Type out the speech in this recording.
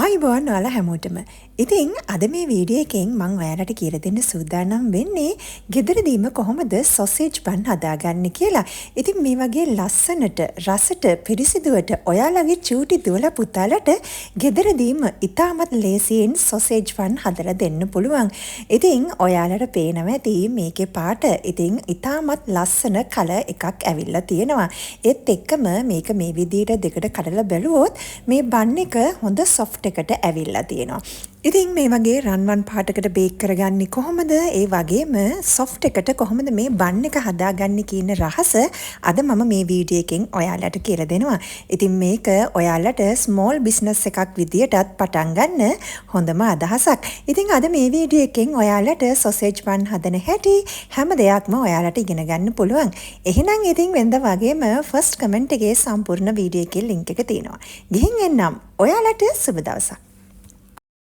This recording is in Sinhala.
ආයිබෝන් ඔයාලා හැමෝටම. ඉතින් අද මේ වීඩියෝ එකෙන් මම ඔයාලට කියලා දෙන්න සූදානම් වෙන්නේ ගෙදරදීම කොහොමද සොසේජ් බන් හදාගන්නේ කියලා. ඉතින් මේ වගේ ලස්සනට රසට පිරිසිදුවට ඔයාලගේ චූටි දුවලා පුතාලට ගෙදරදීම ඉතාමත් ලේසියෙන් සොසේජ් බන් හදලා දෙන්න පුළුවන්. ඉතින් ඔයාලට පේනවා ඇති මේකේ පාට. ඉතින් ඉතාමත් ලස්සන කලර් එකක් ඇවිල්ලා තියෙනවා. ඒත් එක්කම මේක මේ විදිහට දෙකට කඩලා බැලුවොත් මේ බන් එක හොඳ soft එකට ඇවිල්ලා තියෙනවා. ඉතින් මේ වගේ රන්වන් පාටකට බේක් කරගන්නේ කොහොමද? ඒ වගේම soft එකට කොහොමද මේ බන් එක හදාගන්නේ කියන රහස අද මම මේ වීඩියෝ එකෙන් ඔයාලට කියලා දෙනවා. ඉතින් මේක ඔයාලට small business එකක් විදියටත් පටන් ගන්න හොඳම අදහසක්. ඉතින් අද මේ වීඩියෝ එකෙන් ඔයාලට sausage bun හදන හැටි හැම දෙයක්ම ඔයාලට ඉගෙන ගන්න පුළුවන්. එහෙනම් ඉතින් වෙනද වගේම first comment එකේ සම්පූර්ණ වීඩියෝ එකේ link එක තියෙනවා. ගිහින් එන්නම්. ඔයාලට සුබ දවසක්.